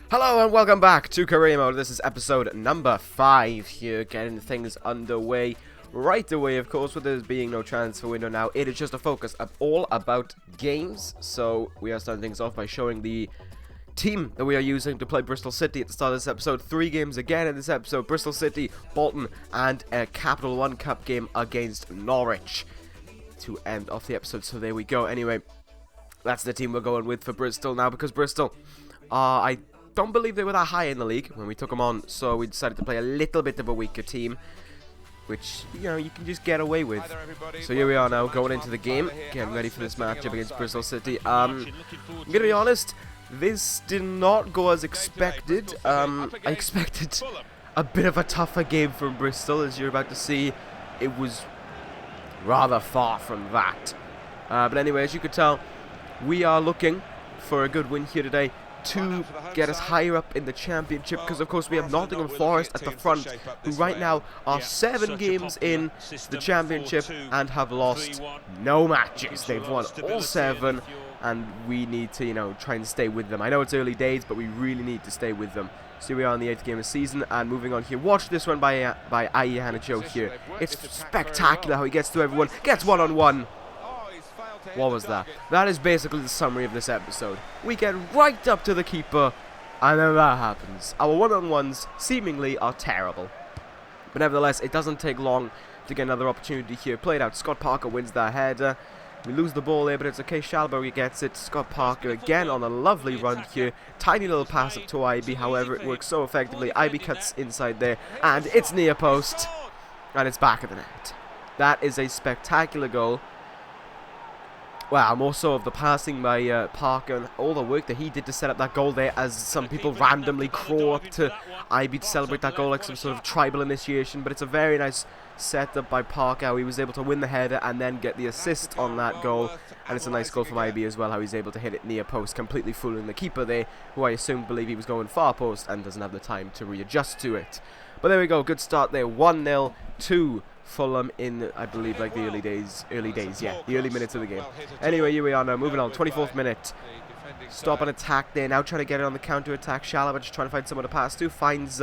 Hello and welcome back to Career Mode. This is episode number 5 here, getting things underway right away, of course, with there being no transfer window now. It is just a focus of all about games, so we are starting things off by showing the team that we are using to play Bristol City at the start of this episode. 3 games again in this episode: Bristol City, Bolton, and a Capital One Cup game against Norwich to end off the episode. So there we go. Anyway, that's the team we're going with for Bristol now, because Bristol, I don't believe they were that high in the league when we took them on, so we decided to play a little bit of a weaker team, which, you know, you can just get away with. So here we are now, going into the game, getting ready for this matchup against Bristol City. I'm gonna be honest, this did not go as expected. I expected a bit of a tougher game from Bristol, as you're about to see. It was rather far from that. But anyway, as you could tell, we are looking for a good win here today to get us higher up in the championship, because of course we have Nottingham Forest at the front, who right now are 7 games in the championship and have lost no matches. They've won all 7, and we need to, you know, try and stay with them. I know it's early days, but we really need to stay with them. So here we are in the 8th game of the season, and moving on here. Watch this one by Hanacho here. It's spectacular how he gets to everyone, gets one-on-one. What was that? That is basically the summary of this episode. We get right up to the keeper, and then that happens. Our one-on-ones seemingly are terrible. But nevertheless, it doesn't take long to get another opportunity here. Played out. Scott Parker wins that header. We lose the ball there, but it's okay. Shalberry gets it. Scott Parker again on a lovely run here. Tiny little pass up to IB. However, it works so effectively. IB cuts inside there, and it's near post. And it's back of the net. That is a spectacular goal. Wow, more so of the passing by Parker and all the work that he did to set up that goal there, as some people randomly crawl up to IB to celebrate that goal like some sort of tribal initiation. But it's a very nice setup by Parker, how he was able to win the header and then get the assist on that goal. And it's a nice goal from IB as well, how he's able to hit it near post, completely fooling the keeper there, who I believe he was going far post and doesn't have the time to readjust to it. But there we go, good start there, 1-0 to Fulham in, I believe, like the early days, yeah, the early minutes of the game. Anyway, here we are now, moving on, 24th minute. Stop an attack there, now trying to get it on the counter-attack. Shalaba just trying to find someone to pass to, finds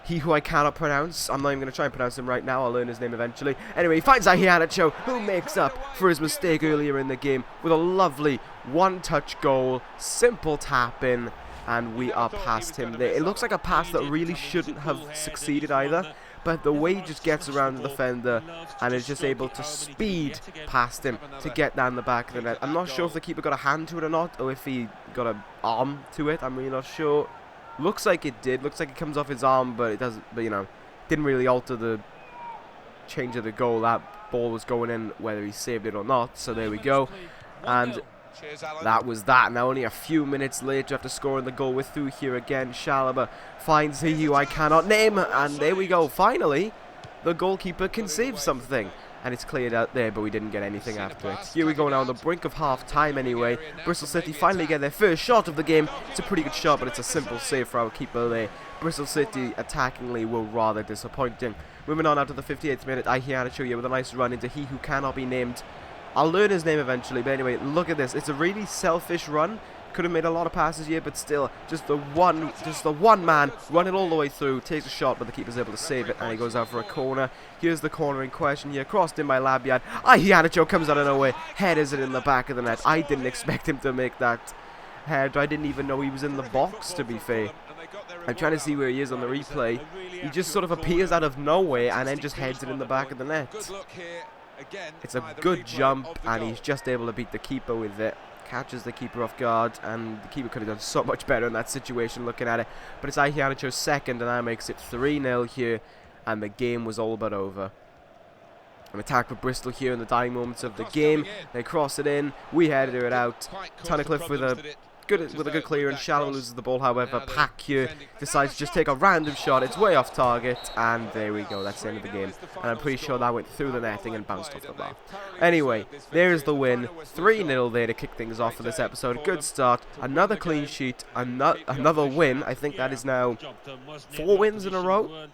he who I cannot pronounce. I'm not even going to try and pronounce him right now, I'll learn his name eventually. Anyway, he finds Hanacho, who makes up for his mistake earlier in the game with a lovely one-touch goal, simple tap-in, and we are past him there. It looks like a pass that really shouldn't have succeeded either, but the way he just gets around the defender and is just able to speed past him to get down the back of the net. I'm not sure if the keeper got a hand to it or not, or if he got an arm to it. I'm really not sure. Looks like it did. Looks like it comes off his arm, but it doesn't. But, you know, didn't really alter the change of the goal. That ball was going in whether he saved it or not. So there we go. And that was that. Now only a few minutes later, after scoring the goal, we're through here again. Shalaba finds he who I cannot name, and there we go. Finally, the goalkeeper can save something, and it's cleared out there, but we didn't get anything after it. Here we go now on the brink of half-time anyway. Bristol City finally get their first shot of the game. It's a pretty good shot, but it's a simple save for our keeper there. Bristol City attackingly were rather disappointing. Moving on out to the 58th minute, Hanacho here with a nice run into he who cannot be named. I'll learn his name eventually, but anyway, look at this. It's a really selfish run. Could have made a lot of passes here, but still, just the one man running all the way through, takes a shot, but the keeper's able to save it, and he goes out for a corner. Here's the corner in question here, crossed in by Labiad. Hanacho comes out of nowhere, headers it in the back of the net. I didn't expect him to make that head. I didn't even know he was in the box, to be fair. I'm trying to see where he is on the replay. He just sort of appears out of nowhere and then just heads it in the back of the net. It's a good jump, and he's just able to beat the keeper with it. Catches the keeper off guard, and the keeper could have done so much better in that situation looking at it. But it's Hanacho's second, and that makes it 3-0 here, and the game was all but over. An attack for Bristol here in the dying moments of the game. They cross it in, we headed it out. Tunnicliffe with a good clearance. Shallow loses the ball, however. Pack here decides to just take a random shot. It's way off target, and there we go. That's the end of the game. And I'm pretty sure that went through the netting and bounced off the bar. Anyway, there's the win. 3-0 there to kick things off for this episode. Good start. Another clean sheet. Another win. I think that is now 4 wins in a row.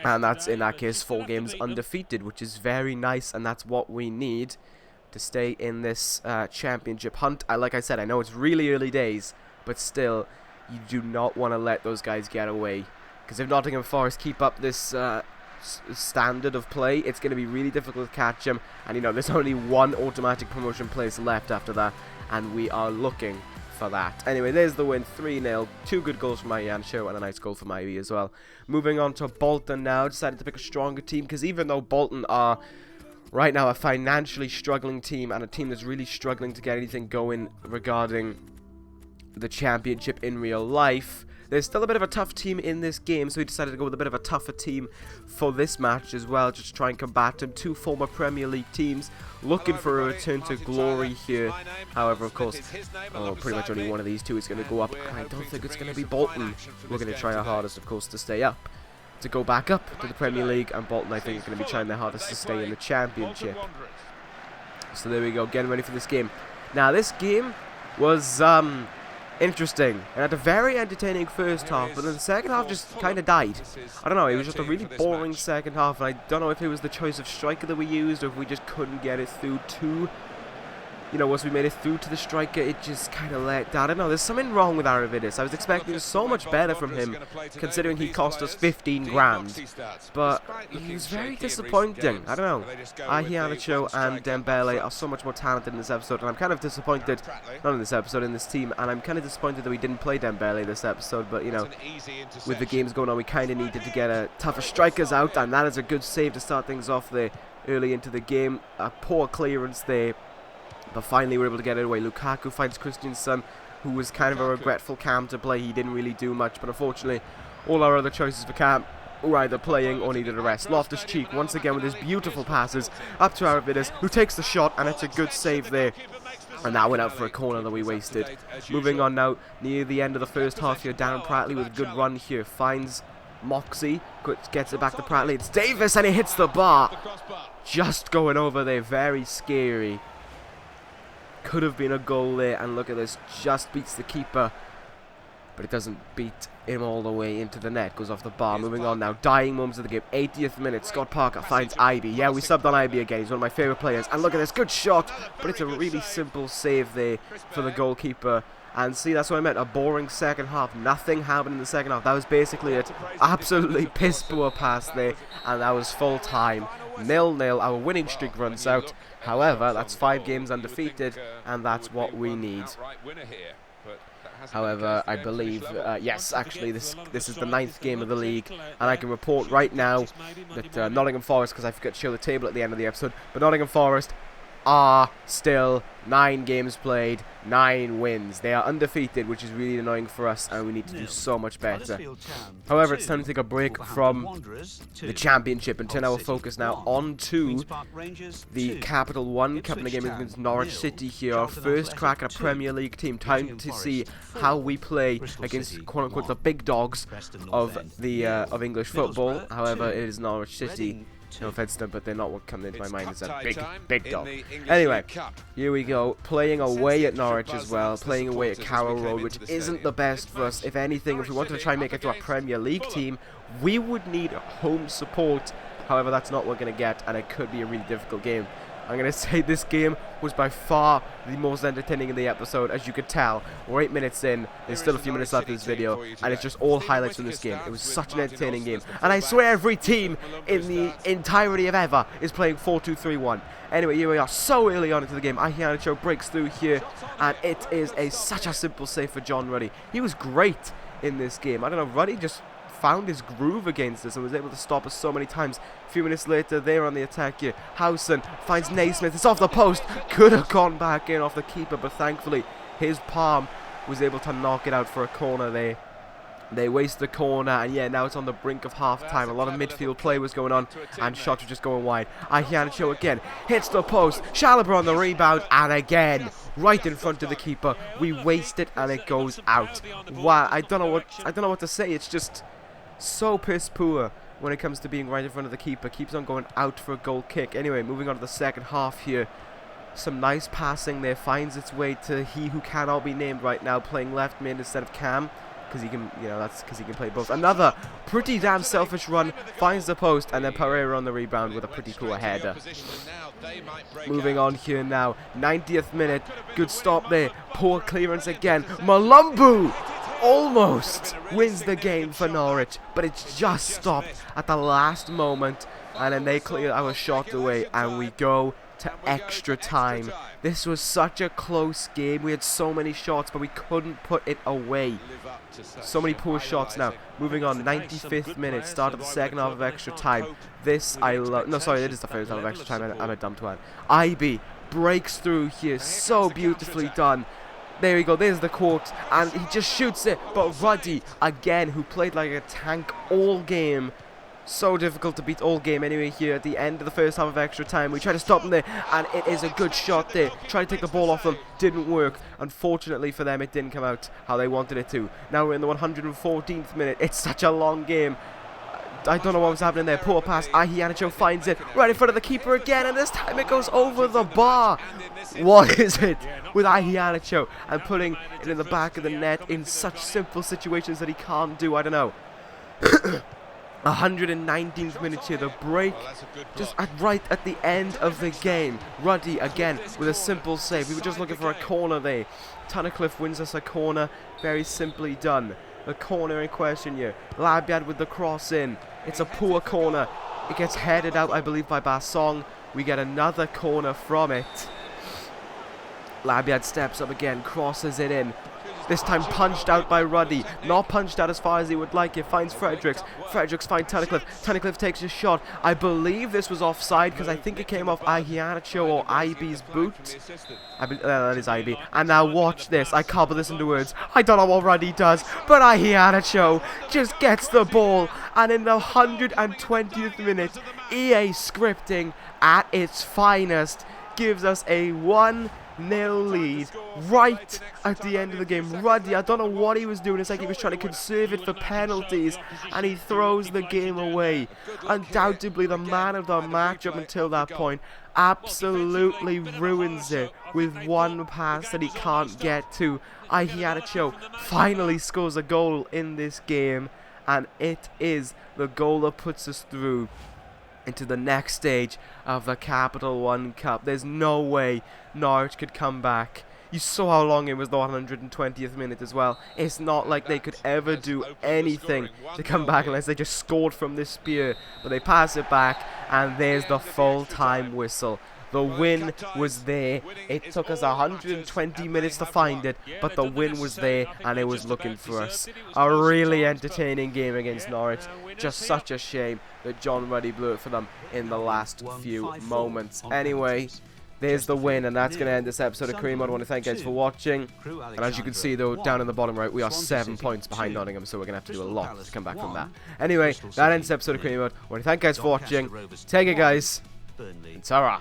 And that's, in that case, 4 games undefeated, which is very nice, and that's what we need to stay in this championship hunt. Like I said, I know it's really early days, but still, You do not want to let those guys get away, because if Nottingham Forest keep up this standard of play, it's going to be really difficult to catch them. And, you know, there's only one automatic promotion place left after that, and we are looking for that. Anyway, there's the win, 3-0. 2 good goals from Iancho and a nice goal from Ivy as well. Moving on to Bolton now. Decided to pick a stronger team, because even though Bolton are right now a financially struggling team and a team that's really struggling to get anything going regarding the championship in real life, there's still a bit of a tough team in this game, so we decided to go with a bit of a tougher team for this match as well, just to try and combat them. 2 former Premier League teams looking for a return to glory here. However, of course, pretty much only one of these two is going to go up, and I don't think it's going to be Bolton. We're going to try our hardest, of course, to stay up, to go back up to the Premier League, and Bolton, I think, is going to be trying their hardest to stay in the championship. So there we go, getting ready for this game. Now, this game was interesting and had a very entertaining first half, but then the second half just kind of died. I don't know, it was just a really boring second half, and I don't know if it was the choice of striker that we used, or if we just couldn't get it through to, you know, once we made it through to the striker, it just kind of let down. I don't know, there's something wrong with Aravidis. I was expecting so much better from him, considering he cost us 15 grand. But he was very disappointing. I don't know. Iheanacho and Dembele are so much more talented in this episode, and I'm kind of disappointed, not in this episode, in this team, and I'm kind of disappointed that we didn't play Dembele this episode, but, you know, with the games going on, we kind of needed to get tougher strikers out, and that is a good save to start things off there early into the game. A poor clearance there, but finally we're able to get it away. Lukaku finds Christensen, who was kind of a regretful Cam to play. He didn't really do much, but unfortunately all our other choices for Cam were either playing or needed a rest. Loftus-Cheek once again with his beautiful passes up to Aravidis, who takes the shot, and it's a good save there. And that went out for a corner that we wasted. Moving on now, near the end of the first half here, Darren Pratley with a good run here, finds Moxie, gets it back to Pratley. It's Davis, and he hits the bar. Just going over there, very scary. Could have been a goal there, and look at this, just beats the keeper, but it doesn't beat him all the way into the net, goes off the bar. Moving on now, dying moments of the game, 80th minute, Scott Parker finds Ibe. Yeah, we subbed on Ibe again, he's one of my favourite players, and look at this, good shot, but it's a really simple save there for the goalkeeper. And see, that's what I meant, a boring second half. Nothing happened in the second half. That was basically it. Absolutely piss poor pass there, and that was full time. 0-0, our winning streak runs out. However, that's 5 games undefeated, and that's what we need. However, I believe, yes, actually, this is the 9th game of the league, and I can report right now that Nottingham Forest, because I forgot to show the table at the end of the episode, but Nottingham Forest are still 9 games played, 9 wins. They are undefeated, which is really annoying for us, and we need to do so much better. However, it's time to take a break from the championship and turn our focus now onto the Capital One Cup in the game against Norwich City here. Our first crack at a Premier League team. Time to see how we play against quote-unquote the big dogs of the of English football. However, it is Norwich City. No offense to them, but they're not what comes into my mind as a big dog. Anyway, here we go. Playing away at Norwich as well. Playing away at Carrow Road, which isn't the best for us. If anything, if we wanted to try and make it to a Premier League team, we would need home support. However, that's not what we're going to get, and it could be a really difficult game. I'm going to say this game was by far the most entertaining in the episode. As you could tell, we're 8 minutes in. There's still a few minutes left of this video, and it's just all highlights from this game. It was such an entertaining game. And I swear every team in the entirety of ever is playing 4-2-3-1. Anyway, here we are so early on into the game. Iheanacho breaks through here, and it is such a simple save for John Ruddy. He was great in this game. I don't know, Ruddy just found his groove against us and was able to stop us so many times. A few minutes later, they're on the attack here. Howson finds Naismith. It's off the post. Could have gone back in off the keeper, but thankfully his palm was able to knock it out for a corner there. They waste the corner, and yeah, now it's on the brink of half-time. A lot of midfield play was going on, and shots were just going wide. Iheanacho again hits the post. Chalobah on the rebound, and again, right in front of the keeper. We waste it, and it goes out. Wow, I don't know what to say. It's just so piss poor when it comes to being right in front of the keeper. Keeps on going out for a goal kick. Anyway, moving on to the second half here. Some nice passing there, finds its way to he who cannot be named right now, playing left mid instead of Cam, because he can, you know, that's because he can play both. Another pretty damn selfish run, finds the post, and then Pereira on the rebound with a pretty cool header. Moving on here now, 90th minute, good stop there, poor clearance again. Malumbu almost wins the game for Norwich, but it's just stopped at the last moment, and then they clear our shot away, and we go to extra time. This was such a close game. We had so many shots, but we couldn't put it away. So many poor shots now. Moving on, 95th minute, start of the second half of extra time. This I love. No, sorry, it is the first half of extra time. I'm a dumb twat. IB breaks through here, so beautifully done. There we go, there's the quote, and he just shoots it, but Ruddy, again, who played like a tank all game, so difficult to beat all game anyway here at the end of the first half of extra time. We try to stop them there, and it is a good shot there. Try to take the ball off them, didn't work. Unfortunately for them, it didn't come out how they wanted it to. Now we're in the 114th minute, it's such a long game. I don't know what was happening there. Poor pass. Iheanacho finds it right in front of the keeper again, and this time it goes over the bar. What is it with Iheanacho and putting it in the back of the net in such simple situations that he can't do? I don't know. 119th minute here, the break just right at the end of the game. Ruddy again with a simple save. We were just looking for a corner there. Tunnicliffe wins us a corner, very simply done. The corner in question here, Labyad with the cross in. It's a poor corner. It gets headed out, I believe, by Bassong. We get another corner from it. Labyad steps up again, crosses it in. This time punched out by Ruddy. Not punched out as far as he would like it. Finds Fredericks. Fredericks finds Tunnicliffe. Tunnicliffe takes his shot. I believe this was offside because I think it came off Iheanacho or IB's boot. That is IB. And now watch this. I cobble this into words. I don't know what Ruddy does, but Iheanacho just gets the ball. And in the 120th minute, EA scripting at its finest gives us a 1-0 lead right at the end of the game. Ruddy, I don't know what he was doing. It's like he was trying to conserve it for penalties, and he throws the game away. Undoubtedly the man of the match up until that point. Absolutely ruins it with one pass that he can't get to. Iheanacho finally scores a goal in this game, and it is the goal that puts us through into the next stage of the Capital One Cup. There's no way Norwich could come back. You saw how long it was, the 120th minute as well. It's not like they could ever do anything to come back unless they just scored from this spear. But they pass it back, and there's the full-time whistle. The win was there. It took us 120 minutes to find it, but the win was there, and it was looking for us. A really entertaining game against Norwich. Just such a shame that John Ruddy blew it for them in the last few moments. Anyway, there's the win, and that's going to end this episode of Career Mode. I want to thank you guys for watching. And as you can see, though, down in the bottom right, we are 7 points behind Nottingham, so we're going to have to do a lot to come back from that. Anyway, that ends this episode of Career Mode. I want to thank you guys for watching. Take it, guys. And ta-ra.